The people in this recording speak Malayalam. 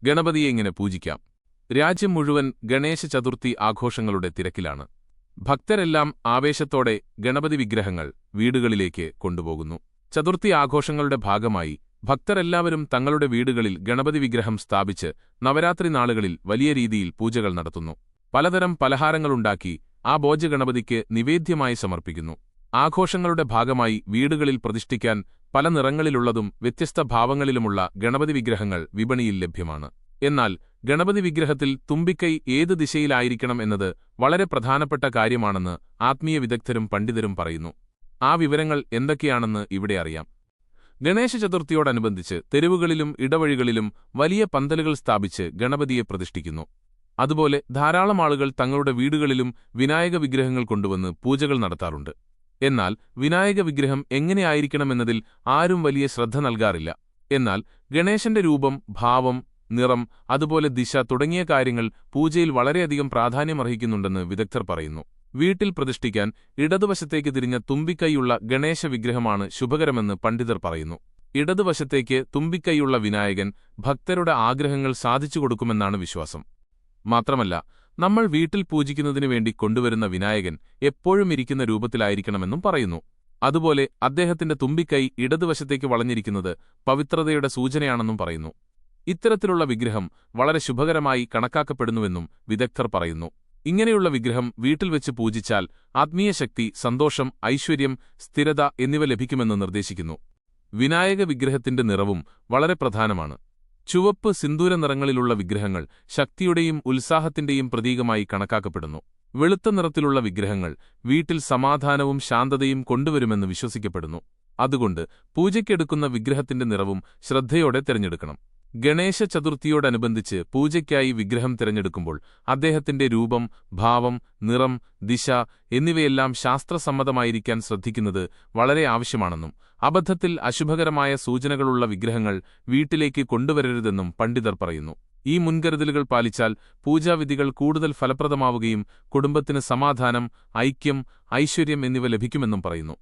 ഗണപതിയെ എങ്ങനെ പൂജിക്കാം? രാജ്യം മുഴുവൻ ഗണേശ ചതുർത്ഥി ആഘോഷങ്ങളുടെ തിരക്കിലാണ്. ഭക്തരെല്ലാം ആവേശത്തോടെ ഗണപതി വിഗ്രഹങ്ങൾ വീടുകളിലേക്ക് കൊണ്ടുപോകുന്നു. ചതുർത്ഥി ആഘോഷങ്ങളുടെ ഭാഗമായി ഭക്തരെല്ലാവരും തങ്ങളുടെ വീടുകളിൽ ഗണപതി വിഗ്രഹം സ്ഥാപിച്ച് നവരാത്രി നാളുകളിൽ വലിയ രീതിയിൽ പൂജകൾ നടത്തുന്നു. പലതരം പലഹാരങ്ങളുണ്ടാക്കി ആ ഭോജ്യ ഗണപതിക്ക് നിവേദ്യമായി സമർപ്പിക്കുന്നു. ആഘോഷങ്ങളുടെ ഭാഗമായി വീടുകളിൽ പ്രതിഷ്ഠിക്കാൻ പല നിറങ്ങളിലുള്ളതും വ്യത്യസ്ത ഭാവങ്ങളിലുമുള്ള ഗണപതി വിഗ്രഹങ്ങൾ വിപണിയിൽ ലഭ്യമാണ്. എന്നാൽ ഗണപതി വിഗ്രഹത്തിൽ തുമ്പിക്കൈ ഏത് ദിശയിലായിരിക്കണം എന്നത് വളരെ പ്രധാനപ്പെട്ട കാര്യമാണെന്ന് ആത്മീയ വിദഗ്ധരും പണ്ഡിതരും പറയുന്നു. ആ വിവരങ്ങൾ എന്തൊക്കെയാണെന്ന് ഇവിടെ അറിയാം. ഗണേശ ചതുർത്ഥിയോടനുബന്ധിച്ച് തെരുവുകളിലും ഇടവഴികളിലും വലിയ പന്തലുകൾ സ്ഥാപിച്ച് ഗണപതിയെ പ്രതിഷ്ഠിക്കുന്നു. അതുപോലെ ധാരാളം ആളുകൾ തങ്ങളുടെ വീടുകളിലും വിനായക വിഗ്രഹങ്ങൾ കൊണ്ടുവന്ന് പൂജകൾ നടത്താറുണ്ട്. എന്നാൽ വിനായക വിഗ്രഹം എങ്ങനെയായിരിക്കണമെന്നതിൽ ആരും വലിയ ശ്രദ്ധ നൽകാറില്ല. എന്നാൽ ഗണേശന്റെ രൂപം, ഭാവം, നിറം, അതുപോലെ ദിശ തുടങ്ങിയ കാര്യങ്ങൾ പൂജയിൽ വളരെയധികം പ്രാധാന്യമർഹിക്കുന്നുണ്ടെന്ന് വിദഗ്ധർ പറയുന്നു. വീട്ടിൽ പ്രതിഷ്ഠിക്കാൻ ഇടതുവശത്തേക്ക് തിരിഞ്ഞ തുമ്പിക്കൈയുള്ള ഗണേശ വിഗ്രഹമാണ് ശുഭകരമെന്ന് പണ്ഡിതർ പറയുന്നു. ഇടതുവശത്തേക്ക് തുമ്പിക്കൈയുള്ള വിനായകൻ ഭക്തരുടെ ആഗ്രഹങ്ങൾ സാധിച്ചുകൊടുക്കുമെന്നാണ് വിശ്വാസം. മാത്രമല്ല, നമ്മൾ വീട്ടിൽ പൂജിക്കുന്നതിനു വേണ്ടി കൊണ്ടുവരുന്ന വിനായകൻ എപ്പോഴും ഇരിക്കുന്ന രൂപത്തിലായിരിക്കണമെന്നും പറയുന്നു. അതുപോലെ അദ്ദേഹത്തിന്റെ തുമ്പിക്കൈ ഇടതുവശത്തേക്ക് വളഞ്ഞിരിക്കുന്നത് പവിത്രതയുടെ സൂചനയാണെന്നും പറയുന്നു. ഇത്തരത്തിലുള്ള വിഗ്രഹം വളരെ ശുഭകരമായി കണക്കാക്കപ്പെടുന്നുവെന്നും വിദഗ്ധർ പറയുന്നു. ഇങ്ങനെയുള്ള വിഗ്രഹം വീട്ടിൽ വെച്ച് പൂജിച്ചാൽ ആത്മീയശക്തി, സന്തോഷം, ഐശ്വര്യം, സ്ഥിരത എന്നിവ ലഭിക്കുമെന്ന് നിർദ്ദേശിക്കുന്നു. വിനായക വിഗ്രഹത്തിന്റെ നിറവും വളരെ പ്രധാനമാണ്. ചുവപ്പ്, സിന്ദൂര നിറങ്ങളിലുള്ള വിഗ്രഹങ്ങൾ ശക്തിയുടെയും ഉത്സാഹത്തിന്റെയും പ്രതീകമായി കണക്കാക്കപ്പെടുന്നു. വെളുത്ത നിറത്തിലുള്ള വിഗ്രഹങ്ങൾ വീട്ടിൽ സമാധാനവും ശാന്തതയും കൊണ്ടുവരുമെന്ന് വിശ്വസിക്കപ്പെടുന്നു. അതുകൊണ്ട് പൂജയ്ക്കെടുക്കുന്ന വിഗ്രഹത്തിന്റെ നിറവും ശ്രദ്ധയോടെ തിരഞ്ഞെടുക്കണം. ഗണേശ ചതുർത്ഥിയോടനുബന്ധിച്ച് പൂജയ്ക്കായി വിഗ്രഹം തിരഞ്ഞെടുക്കുമ്പോൾ അദ്ദേഹത്തിന്റെ രൂപം, ഭാവം, നിറം, ദിശ എന്നിവയെല്ലാം ശാസ്ത്രസമ്മതമായിരിക്കാൻ ശ്രദ്ധിക്കുന്നത് വളരെ ആവശ്യമാണെന്നും അബദ്ധത്തിൽ അശുഭകരമായ സൂചനകളുള്ള വിഗ്രഹങ്ങൾ വീട്ടിലേക്ക് കൊണ്ടുവരരുതെന്നും പണ്ഡിതർ പറയുന്നു. ഈ മുൻകരുതലുകൾ പാലിച്ചാൽ പൂജാവിധികൾ കൂടുതൽ ഫലപ്രദമാവുകയും കുടുംബത്തിന് സമാധാനം, ഐക്യം, ഐശ്വര്യം എന്നിവ ലഭിക്കുമെന്നും പറയുന്നു.